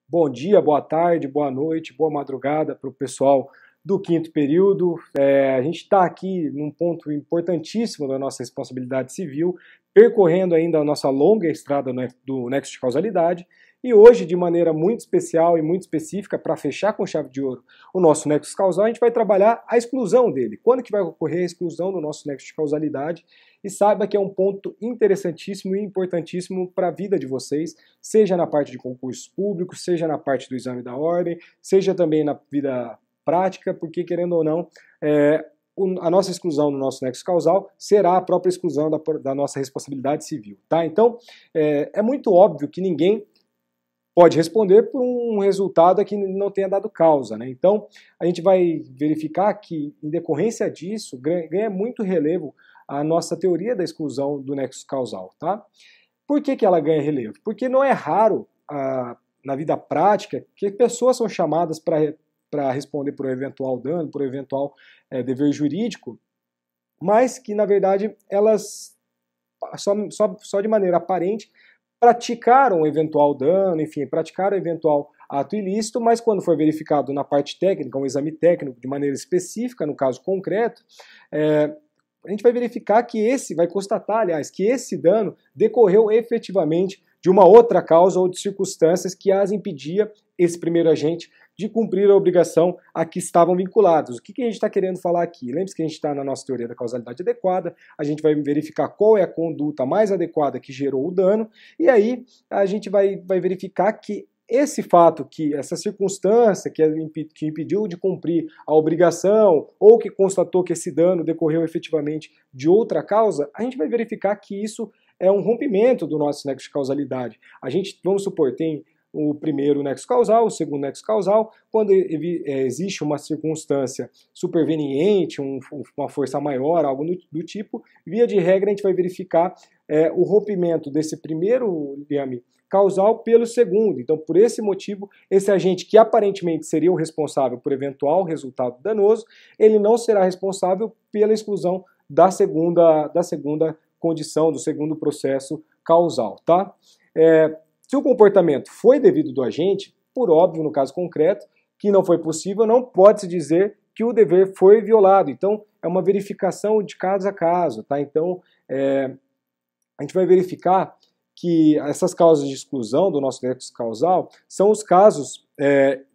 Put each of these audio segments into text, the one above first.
Bom dia, boa tarde, boa noite, boa madrugada para o pessoal do quinto período. A gente está aqui num ponto importantíssimo da nossa responsabilidade civil, percorrendo ainda a nossa longa estrada do Nexo de Causalidade. E hoje, de maneira muito especial e muito específica, para fechar com chave de ouro o nosso nexo causal, a gente vai trabalhar a exclusão dele. Quando que vai ocorrer a exclusão do nosso nexo de causalidade? E saiba que é um ponto interessantíssimo e importantíssimo para a vida de vocês, seja na parte de concursos públicos, seja na parte do exame da ordem, seja também na vida prática, porque querendo ou não, a nossa exclusão no nosso nexo causal será a própria exclusão da nossa responsabilidade civil, tá? Então, é muito óbvio que ninguém pode responder por um resultado que não tenha dado causa, né? Então, a gente vai verificar que, em decorrência disso, ganha muito relevo a nossa teoria da exclusão do nexo causal, tá? Por que ela ganha relevo? Porque não é raro, na vida prática, que pessoas são chamadas para responder por um eventual dano, por um eventual dever jurídico, mas que, na verdade, elas, só de maneira aparente, praticaram um eventual dano, enfim, praticaram um eventual ato ilícito, mas quando for verificado na parte técnica, um exame técnico de maneira específica, no caso concreto, a gente vai verificar vai constatar, aliás, que esse dano decorreu efetivamente de uma outra causa ou de circunstâncias que as impedia, esse primeiro agente, de cumprir a obrigação a que estavam vinculados. O que a gente está querendo falar aqui? Lembre-se que a gente está na nossa teoria da causalidade adequada, a gente vai verificar qual é a conduta mais adequada que gerou o dano, e aí a gente vai verificar que esse fato, essa circunstância que impediu de cumprir a obrigação ou que constatou que esse dano decorreu efetivamente de outra causa, a gente vai verificar que isso é um rompimento do nosso nexo de causalidade. A gente, vamos supor, tem o primeiro nexo causal, o segundo nexo causal, quando existe uma circunstância superveniente, uma força maior, algo do tipo, via de regra a gente vai verificar o rompimento desse primeiro liame causal pelo segundo. Então, por esse motivo, esse agente que aparentemente seria o responsável por eventual resultado danoso, ele não será responsável pela exclusão da segunda condição, do segundo processo causal, tá? Se o comportamento foi devido do agente, por óbvio, no caso concreto, que não foi possível, não pode-se dizer que o dever foi violado. Então, é uma verificação de caso a caso, tá? Então, a gente vai verificar que essas causas de exclusão do nosso nexo causal são os casos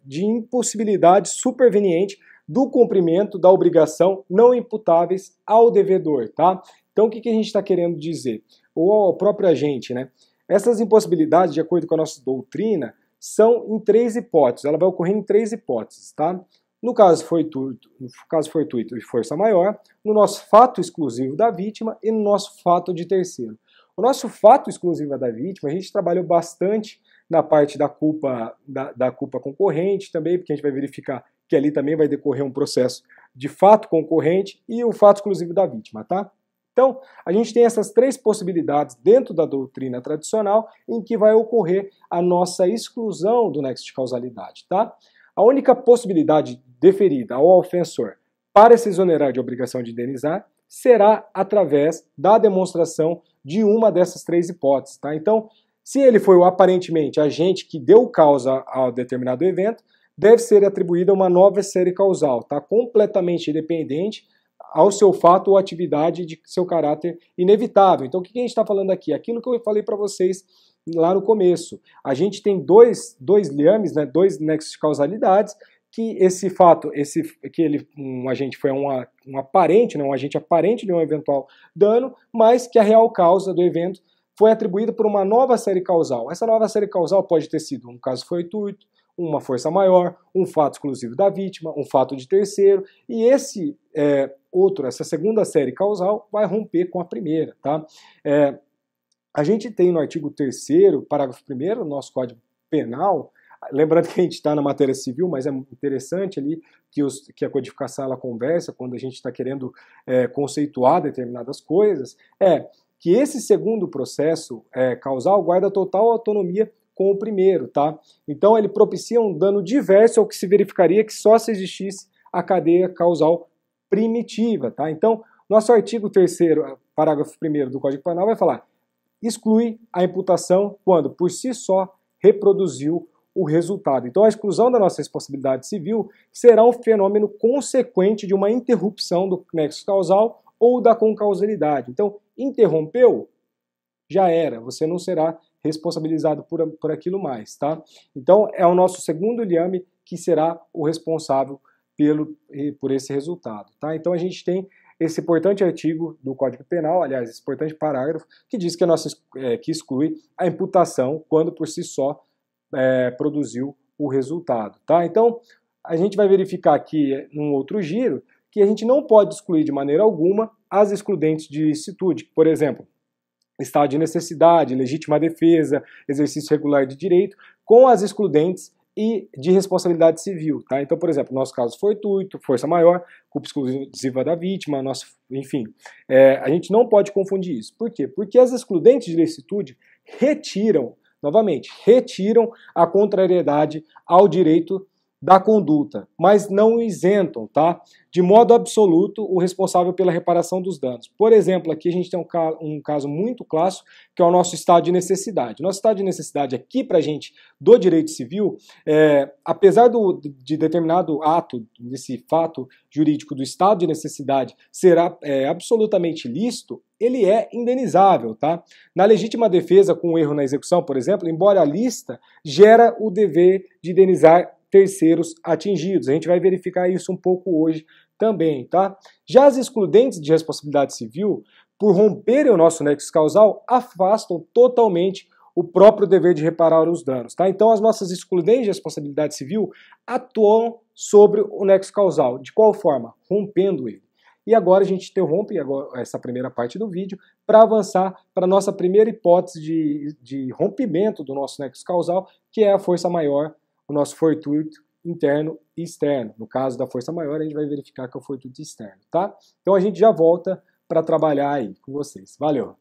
de impossibilidade superveniente do cumprimento da obrigação não imputáveis ao devedor, tá? Então, o que a gente está querendo dizer? Ou ao próprio agente, né? Essas impossibilidades, de acordo com a nossa doutrina, são em três hipóteses. Ela vai ocorrer em três hipóteses, tá? No caso fortuito e força maior, no nosso fato exclusivo da vítima e no nosso fato de terceiro. O nosso fato exclusivo da vítima, a gente trabalhou bastante na parte da culpa concorrente também, porque a gente vai verificar que ali também vai decorrer um processo de fato concorrente e o fato exclusivo da vítima, tá? Então, a gente tem essas três possibilidades dentro da doutrina tradicional em que vai ocorrer a nossa exclusão do nexo de causalidade, tá? A única possibilidade deferida ao ofensor para se exonerar de obrigação de indenizar será através da demonstração de uma dessas três hipóteses, tá? Então, se ele foi o aparentemente agente que deu causa a determinado evento, deve ser atribuída uma nova série causal, tá? Completamente independente ao seu fato ou atividade de seu caráter inevitável. Então, o que a gente está falando aqui? Aquilo que eu falei para vocês lá no começo. A gente tem dois liames, né, dois nexos de causalidades, que esse fato, um agente foi um aparente, né, um agente aparente de um eventual dano, mas que a real causa do evento foi atribuída por uma nova série causal. Essa nova série causal pode ter sido um caso fortuito, uma força maior, um fato exclusivo da vítima, um fato de terceiro, e essa segunda série causal vai romper com a primeira, tá? A gente tem no artigo 3º, parágrafo 1º, do nosso Código Penal, lembrando que a gente está na matéria civil, mas é interessante ali que a codificação ela conversa quando a gente está querendo conceituar determinadas coisas, que esse segundo processo causal guarda total autonomia com o primeiro, tá? Então ele propicia um dano diverso ao que se verificaria que só se existisse a cadeia causal primitiva, tá? Então, nosso artigo 3º, parágrafo 1º do Código Penal vai falar: exclui a imputação quando por si só reproduziu o resultado. Então a exclusão da nossa responsabilidade civil será um fenômeno consequente de uma interrupção do nexo causal ou da concausalidade. Então, interrompeu, já era, você não será responsabilizado por aquilo mais, tá? Então, é o nosso segundo liame que será o responsável por esse resultado, tá? Então, a gente tem esse importante artigo do Código Penal, aliás, esse importante parágrafo, que diz que, que exclui a imputação quando por si só produziu o resultado, tá? Então, a gente vai verificar aqui, num outro giro, que a gente não pode excluir de maneira alguma as excludentes de ilicitude, por exemplo, estado de necessidade, legítima defesa, exercício regular de direito, com as excludentes e de responsabilidade civil, tá? Então, por exemplo, no nosso caso fortuito, força maior, culpa exclusiva da vítima, enfim, a gente não pode confundir isso. Por quê? Porque as excludentes de ilicitude retiram a contrariedade ao direito da conduta, mas não isentam, tá? De modo absoluto, o responsável pela reparação dos danos. Por exemplo, aqui a gente tem um caso muito clássico, que é o nosso estado de necessidade. Nosso estado de necessidade aqui pra gente, do direito civil, apesar de determinado ato, desse fato jurídico do estado de necessidade ser absolutamente lícito, ele é indenizável, tá? Na legítima defesa com erro na execução, por exemplo, embora a lista gera o dever de indenizar terceiros atingidos. A gente vai verificar isso um pouco hoje também, tá? Já as excludentes de responsabilidade civil, por romperem o nosso nexo causal, afastam totalmente o próprio dever de reparar os danos, tá? Então as nossas excludentes de responsabilidade civil atuam sobre o nexo causal. De qual forma? Rompendo ele. E agora a gente interrompe essa primeira parte do vídeo para avançar para a nossa primeira hipótese de rompimento do nosso nexo causal, que é a força maior, o nosso fortuito interno e externo. No caso da força maior, a gente vai verificar que é o fortuito externo, tá? Então a gente já volta para trabalhar aí com vocês. Valeu!